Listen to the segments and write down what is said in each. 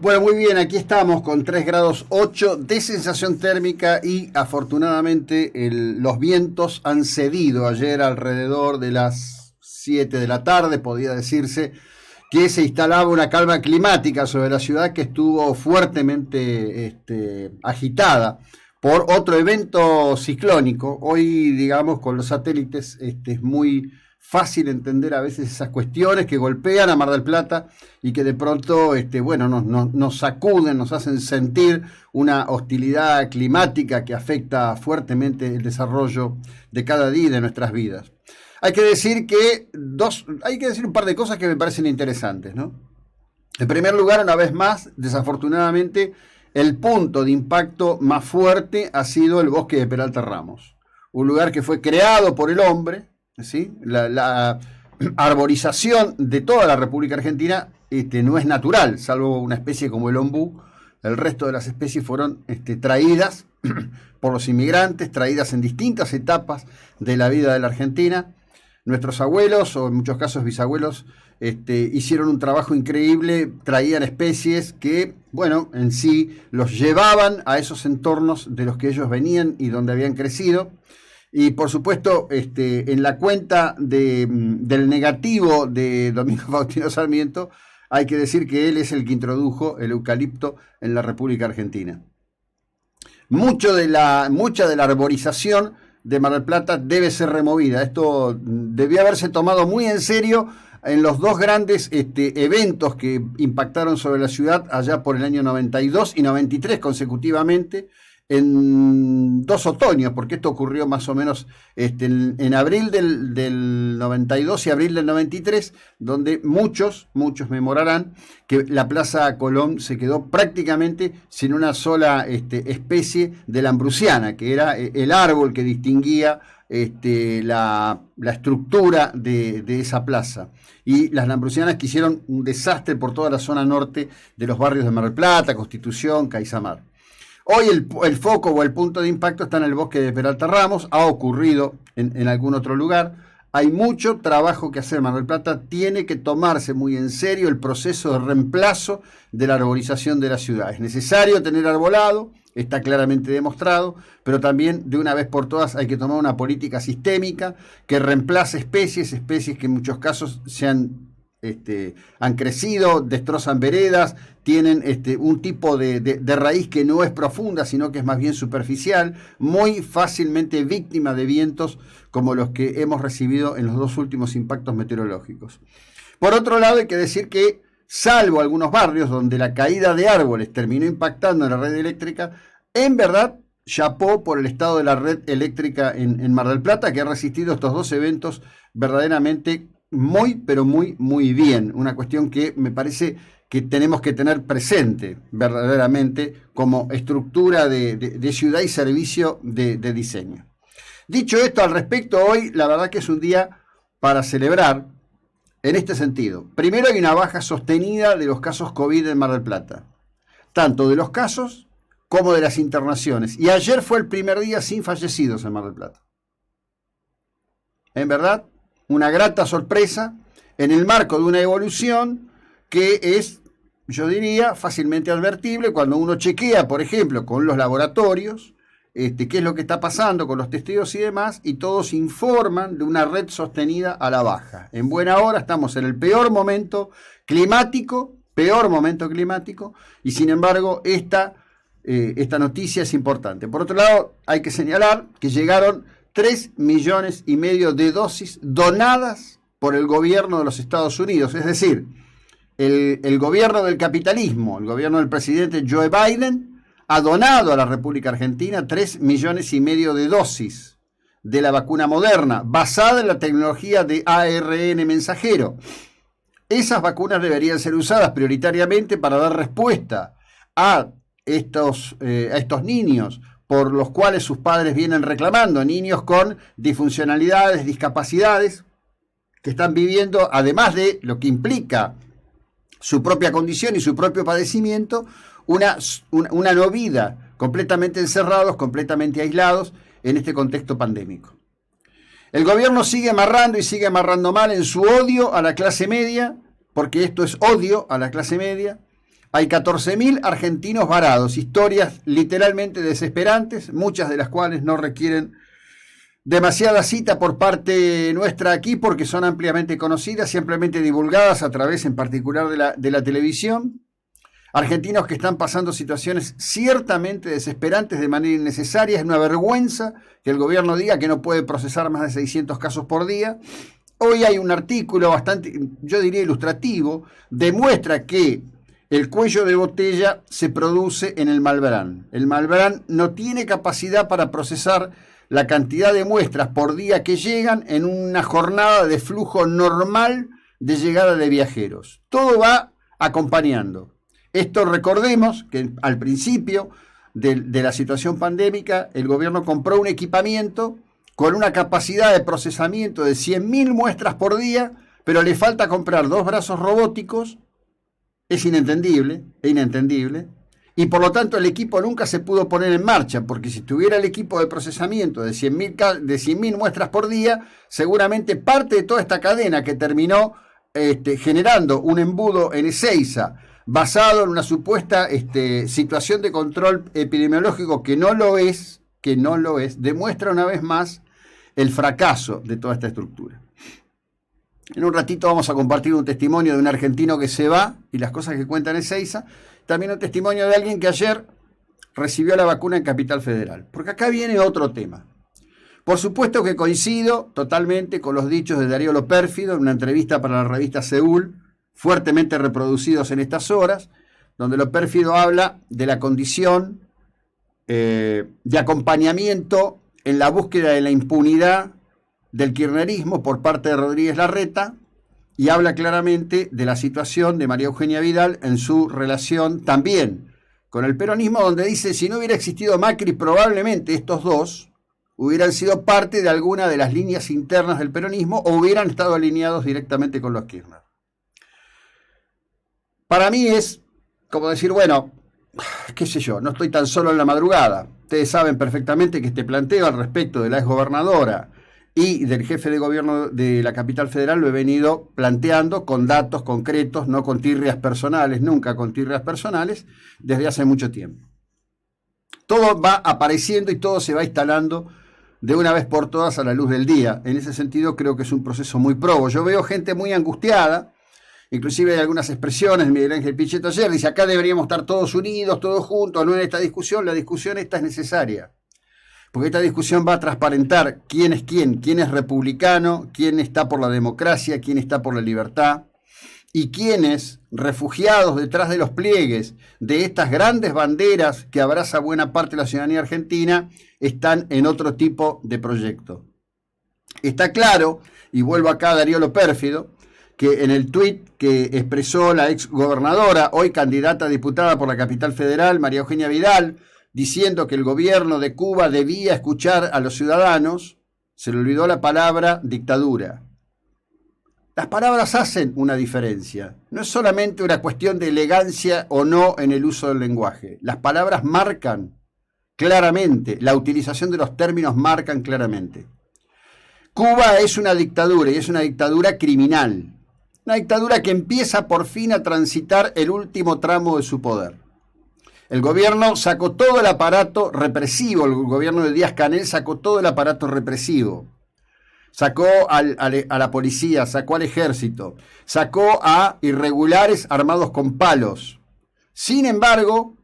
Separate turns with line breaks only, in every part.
Bueno, muy bien, aquí estamos con 3 grados 8 de sensación térmica y afortunadamente los vientos han cedido. Ayer alrededor de las 7 de la tarde, podía decirse que se instalaba una calma climática sobre la ciudad que estuvo fuertemente agitada por otro evento ciclónico. Hoy, digamos, con los satélites es muy fácil entender a veces esas cuestiones que golpean a Mar del Plata y que de pronto nos sacuden, nos hacen sentir una hostilidad climática que afecta fuertemente el desarrollo de cada día de nuestras vidas. Hay que decir un par de cosas que me parecen interesantes, ¿no? En primer lugar, una vez más, desafortunadamente, el punto de impacto más fuerte ha sido el bosque de Peralta Ramos, un lugar que fue creado por el hombre, ¿sí? La arborización de toda la República Argentina no es natural, salvo una especie como el ombú. El resto de las especies fueron traídas por los inmigrantes, traídas en distintas etapas de la vida de la Argentina. Nuestros abuelos, o en muchos casos bisabuelos, hicieron un trabajo increíble, traían especies que, en sí los llevaban a esos entornos de los que ellos venían y donde habían crecido. Y por supuesto, en la cuenta del negativo de Domingo Faustino Sarmiento, hay que decir que él es el que introdujo el eucalipto en la República Argentina. Mucha de la arborización de Mar del Plata debe ser removida. Esto debió haberse tomado muy en serio en los dos grandes eventos que impactaron sobre la ciudad allá por el año 92 y 93 consecutivamente, en 2 otoños, porque esto ocurrió más o menos en abril del 92 y abril del 93, donde muchos memorarán que la Plaza Colón se quedó prácticamente sin una sola especie de lambruciana, que era el árbol que distinguía la estructura de esa plaza. Y las lambrucianas que hicieron un desastre por toda la zona norte de los barrios de Mar del Plata, Constitución, Caizamar. Hoy el foco o el punto de impacto está en el bosque de Peralta Ramos, ha ocurrido en algún otro lugar. Hay mucho trabajo que hacer. Mar del Plata tiene que tomarse muy en serio el proceso de reemplazo de la arborización de la ciudad. Es necesario tener arbolado, está claramente demostrado, pero también de una vez por todas hay que tomar una política sistémica que reemplace especies que en muchos casos han crecido, destrozan veredas, tienen un tipo de raíz que no es profunda, sino que es más bien superficial, muy fácilmente víctima de vientos como los que hemos recibido en los 2 últimos impactos meteorológicos. Por otro lado, hay que decir que, salvo algunos barrios donde la caída de árboles terminó impactando en la red eléctrica, en verdad, chapó por el estado de la red eléctrica en Mar del Plata, que ha resistido estos 2 eventos verdaderamente pero muy bien. Una cuestión que me parece que tenemos que tener presente verdaderamente como estructura de ciudad y servicio de diseño. Dicho esto al respecto, hoy la verdad que es un día para celebrar en este sentido. Primero, hay una baja sostenida de los casos COVID en Mar del Plata, tanto de los casos como de las internaciones. Y ayer fue el primer día sin fallecidos en Mar del Plata. En verdad, una grata sorpresa en el marco de una evolución que es, yo diría, fácilmente advertible cuando uno chequea, por ejemplo, con los laboratorios, qué es lo que está pasando con los testeos y demás, y todos informan de una red sostenida a la baja. En buena hora estamos en el peor momento climático, y sin embargo esta noticia es importante. Por otro lado, hay que señalar que llegaron 3,5 millones de dosis donadas por el gobierno de los Estados Unidos. Es decir, el gobierno del capitalismo, el gobierno del presidente Joe Biden, ha donado a la República Argentina 3,5 millones de dosis de la vacuna Moderna, basada en la tecnología de ARN mensajero. Esas vacunas deberían ser usadas prioritariamente para dar respuesta a estos niños por los cuales sus padres vienen reclamando, niños con disfuncionalidades, discapacidades, que están viviendo, además de lo que implica su propia condición y su propio padecimiento, una no vida, completamente encerrados, completamente aislados en este contexto pandémico. El gobierno sigue amarrando y sigue amarrando mal en su odio a la clase media, porque esto es odio a la clase media, Hay 14.000 argentinos varados, historias literalmente desesperantes, muchas de las cuales no requieren demasiada cita por parte nuestra aquí porque son ampliamente conocidas y ampliamente divulgadas a través en particular de la televisión. Argentinos que están pasando situaciones ciertamente desesperantes de manera innecesaria. Es una vergüenza que el gobierno diga que no puede procesar más de 600 casos por día. Hoy hay un artículo bastante, yo diría ilustrativo, demuestra que el cuello de botella se produce en el Malbrán. El Malbrán no tiene capacidad para procesar la cantidad de muestras por día que llegan en una jornada de flujo normal de llegada de viajeros. Todo va acompañando. Esto recordemos que al principio de la situación pandémica el gobierno compró un equipamiento con una capacidad de procesamiento de 100.000 muestras por día, pero le falta comprar 2 brazos robóticos. Es inentendible, y por lo tanto el equipo nunca se pudo poner en marcha, porque si tuviera el equipo de procesamiento de 100.000 muestras por día, seguramente parte de toda esta cadena que terminó generando un embudo en Ezeiza, basado en una supuesta situación de control epidemiológico que no lo es, demuestra una vez más el fracaso de toda esta estructura. En un ratito vamos a compartir un testimonio de un argentino que se va y las cosas que cuenta en Ezeiza. También un testimonio de alguien que ayer recibió la vacuna en Capital Federal. Porque acá viene otro tema. Por supuesto que coincido totalmente con los dichos de Darío Lo Pérfido en una entrevista para la revista Seúl, fuertemente reproducidos en estas horas, donde Lo Pérfido habla de la condición de acompañamiento en la búsqueda de la impunidad del kirchnerismo por parte de Rodríguez Larreta, y habla claramente de la situación de María Eugenia Vidal en su relación también con el peronismo, donde dice, si no hubiera existido Macri, probablemente estos dos hubieran sido parte de alguna de las líneas internas del peronismo o hubieran estado alineados directamente con los Kirchner. Para mí es como decir, bueno, qué sé yo, no estoy tan solo en la madrugada. Ustedes saben perfectamente que este planteo al respecto de la exgobernadora y del jefe de gobierno de la Capital Federal lo he venido planteando con datos concretos, no con tirrias personales, nunca con tirrias personales, desde hace mucho tiempo. Todo va apareciendo y todo se va instalando de una vez por todas a la luz del día. En ese sentido creo que es un proceso muy probo. Yo veo gente muy angustiada, inclusive hay algunas expresiones, Miguel Ángel Pichetto ayer dice, acá deberíamos estar todos unidos, todos juntos, no en esta discusión, la discusión esta es necesaria. Porque esta discusión va a transparentar quién es republicano, quién está por la democracia, quién está por la libertad, y quiénes, refugiados detrás de los pliegues de estas grandes banderas que abraza buena parte de la ciudadanía argentina, están en otro tipo de proyecto. Está claro, y vuelvo acá a Darío Lo Pérfido, que en el tuit que expresó la ex gobernadora, hoy candidata a diputada por la Capital Federal, María Eugenia Vidal, diciendo que el gobierno de Cuba debía escuchar a los ciudadanos, se le olvidó la palabra dictadura. Las palabras hacen una diferencia. No es solamente una cuestión de elegancia o no en el uso del lenguaje. Las palabras marcan claramente, la utilización de los términos marcan claramente. Cuba es una dictadura y es una dictadura criminal. Una dictadura que empieza por fin a transitar el último tramo de su poder. El gobierno sacó todo el aparato represivo, el gobierno de Díaz-Canel sacó todo el aparato represivo. Sacó a la policía, sacó al ejército, sacó a irregulares armados con palos. Sin embargo,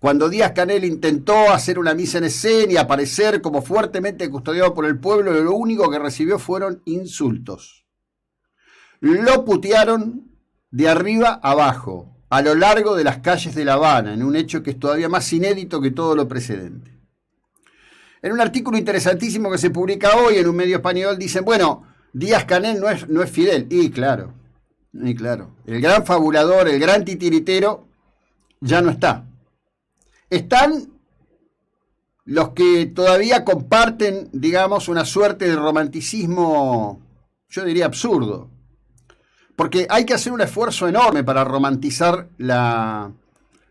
cuando Díaz-Canel intentó hacer una mise en escena y aparecer como fuertemente custodiado por el pueblo, lo único que recibió fueron insultos. Lo putearon de arriba abajo, a lo largo de las calles de La Habana, en un hecho que es todavía más inédito que todo lo precedente. En un artículo interesantísimo que se publica hoy en un medio español, dicen, bueno, Díaz-Canel no es Fidel. Y claro, el gran fabulador, el gran titiritero, ya no está. Están los que todavía comparten, digamos, una suerte de romanticismo, yo diría absurdo. Porque hay que hacer un esfuerzo enorme para romantizar la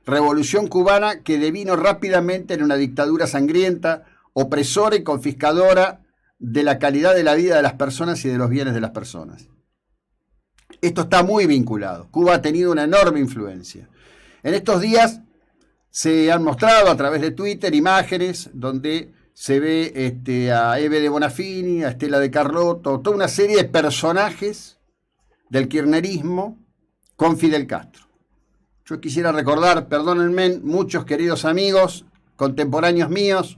revolución cubana que devino rápidamente en una dictadura sangrienta, opresora y confiscadora de la calidad de la vida de las personas y de los bienes de las personas. Esto está muy vinculado. Cuba ha tenido una enorme influencia. En estos días se han mostrado a través de Twitter imágenes donde se ve a Eve de Bonafini, a Estela de Carlotto, toda una serie de personajes del kirchnerismo con Fidel Castro. Yo quisiera recordar, perdónenme, muchos queridos amigos, contemporáneos míos,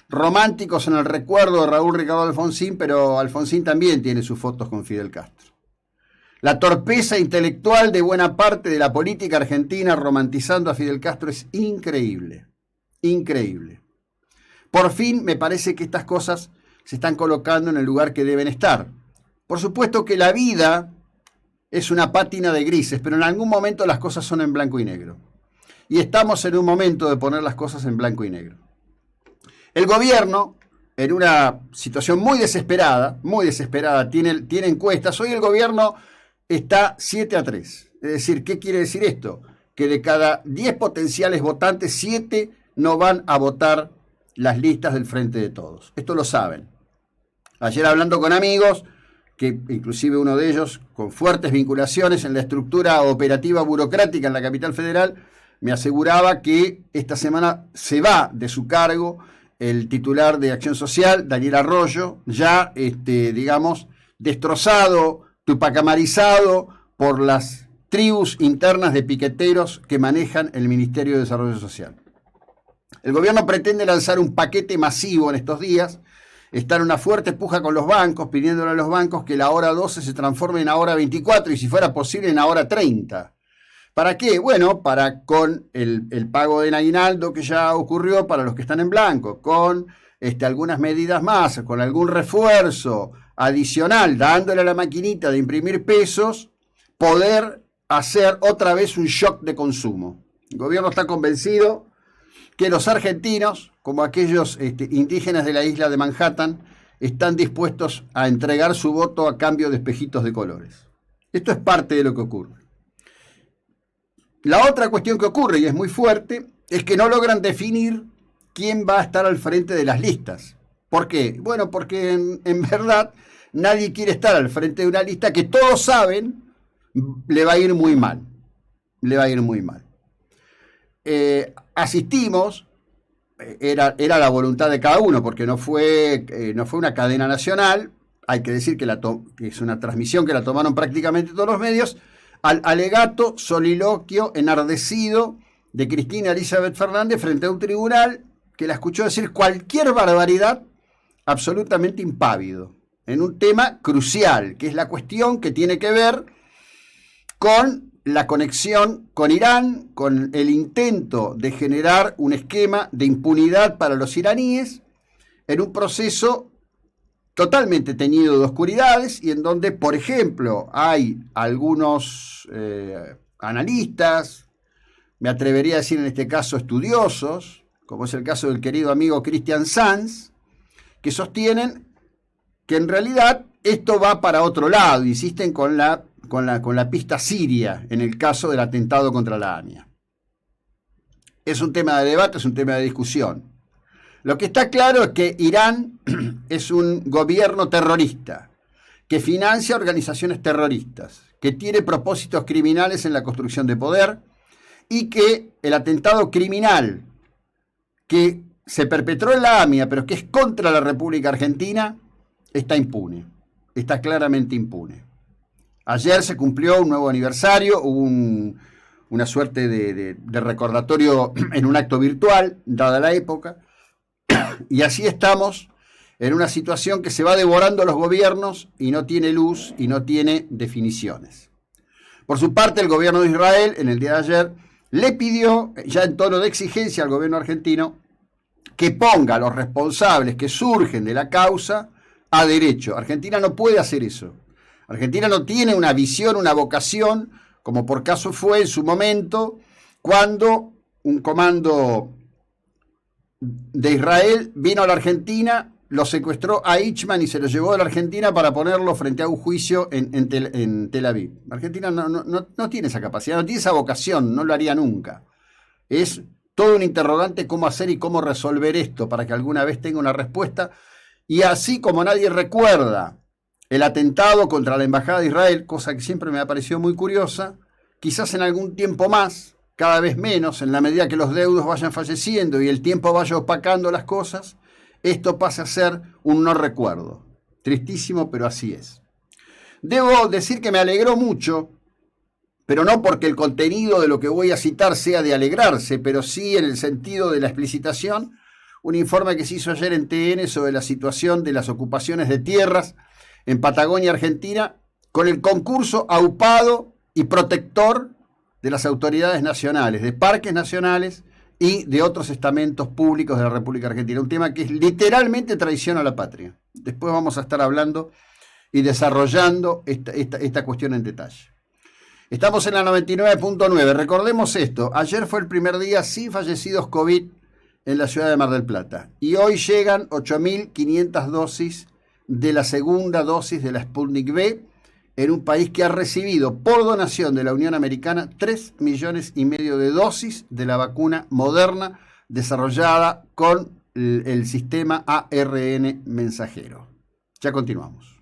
románticos en el recuerdo de Raúl Ricardo Alfonsín, pero Alfonsín también tiene sus fotos con Fidel Castro. La torpeza intelectual de buena parte de la política argentina romantizando a Fidel Castro es increíble, increíble. Por fin me parece que estas cosas se están colocando en el lugar que deben estar. Por supuesto que la vida es una pátina de grises, pero en algún momento las cosas son en blanco y negro. Y estamos en un momento de poner las cosas en blanco y negro. El gobierno, en una situación muy desesperada, tiene encuestas. Hoy el gobierno está 7-3. Es decir, ¿qué quiere decir esto? Que de cada 10 potenciales votantes, 7 no van a votar las listas del Frente de Todos. Esto lo saben. Ayer hablando con amigos, que inclusive uno de ellos con fuertes vinculaciones en la estructura operativa burocrática en la capital federal, me aseguraba que esta semana se va de su cargo el titular de Acción Social, Daniel Arroyo, ya, digamos, destrozado, tupacamarizado por las tribus internas de piqueteros que manejan el Ministerio de Desarrollo Social. El gobierno pretende lanzar un paquete masivo en estos días. Está en una fuerte puja con los bancos, pidiéndole a los bancos que la hora 12 se transforme en la hora 24 y si fuera posible en la hora 30. ¿Para qué? Bueno, para con el pago del aguinaldo que ya ocurrió para los que están en blanco, con algunas medidas más, con algún refuerzo adicional, dándole a la maquinita de imprimir pesos, poder hacer otra vez un shock de consumo. El gobierno está convencido que los argentinos, como aquellos indígenas de la isla de Manhattan, están dispuestos a entregar su voto a cambio de espejitos de colores. Esto es parte de lo que ocurre. La otra cuestión que ocurre, y es muy fuerte, es que no logran definir quién va a estar al frente de las listas. ¿Por qué? Bueno, porque en verdad nadie quiere estar al frente de una lista que todos saben le va a ir muy mal. Le va a ir muy mal. Asistimos, era la voluntad de cada uno, porque no fue una cadena nacional, hay que decir que es una transmisión que la tomaron prácticamente todos los medios, al alegato soliloquio enardecido de Cristina Elizabeth Fernández frente a un tribunal que la escuchó decir cualquier barbaridad absolutamente impávido, en un tema crucial, que es la cuestión que tiene que ver con la conexión con Irán, con el intento de generar un esquema de impunidad para los iraníes en un proceso totalmente teñido de oscuridades y en donde, por ejemplo, hay algunos analistas, me atrevería a decir en este caso estudiosos, como es el caso del querido amigo Christian Sanz, que sostienen que en realidad esto va para otro lado, insisten con la pista siria en el caso del atentado contra la AMIA. Es un tema de debate, es un tema de discusión. Lo que está claro es que Irán es un gobierno terrorista, que financia organizaciones terroristas, que tiene propósitos criminales en la construcción de poder y que el atentado criminal que se perpetró en la AMIA, pero que es contra la República Argentina, está impune, está claramente impune. Ayer se cumplió un nuevo aniversario, hubo una suerte de recordatorio en un acto virtual, dada la época, y así estamos en una situación que se va devorando a los gobiernos y no tiene luz y no tiene definiciones. Por su parte, el gobierno de Israel, en el día de ayer, le pidió, ya en tono de exigencia al gobierno argentino, que ponga a los responsables que surgen de la causa a derecho. Argentina no puede hacer eso. Argentina no tiene una visión, una vocación, como por caso fue en su momento, cuando un comando de Israel vino a la Argentina, lo secuestró a Eichmann y se lo llevó a la Argentina para ponerlo frente a un juicio en Tel Aviv. Argentina no tiene esa capacidad, no tiene esa vocación, no lo haría nunca. Es todo un interrogante cómo hacer y cómo resolver esto para que alguna vez tenga una respuesta. Y así como nadie recuerda el atentado contra la Embajada de Israel, cosa que siempre me ha parecido muy curiosa, quizás en algún tiempo más, cada vez menos, en la medida que los deudos vayan falleciendo y el tiempo vaya opacando las cosas, esto pasa a ser un no recuerdo. Tristísimo, pero así es. Debo decir que me alegró mucho, pero no porque el contenido de lo que voy a citar sea de alegrarse, pero sí en el sentido de la explicitación, un informe que se hizo ayer en TN sobre la situación de las ocupaciones de tierras en Patagonia, Argentina, con el concurso aupado y protector de las autoridades nacionales, de parques nacionales y de otros estamentos públicos de la República Argentina. Un tema que es literalmente traición a la patria. Después vamos a estar hablando y desarrollando esta cuestión en detalle. Estamos en la 99.9. Recordemos esto. Ayer fue el primer día sin fallecidos COVID en la ciudad de Mar del Plata. Y hoy llegan 8.500 dosis de la segunda dosis de la Sputnik V en un país que ha recibido por donación de la Unión Americana 3,5 millones de dosis de la vacuna Moderna desarrollada con el sistema ARN mensajero. Ya continuamos.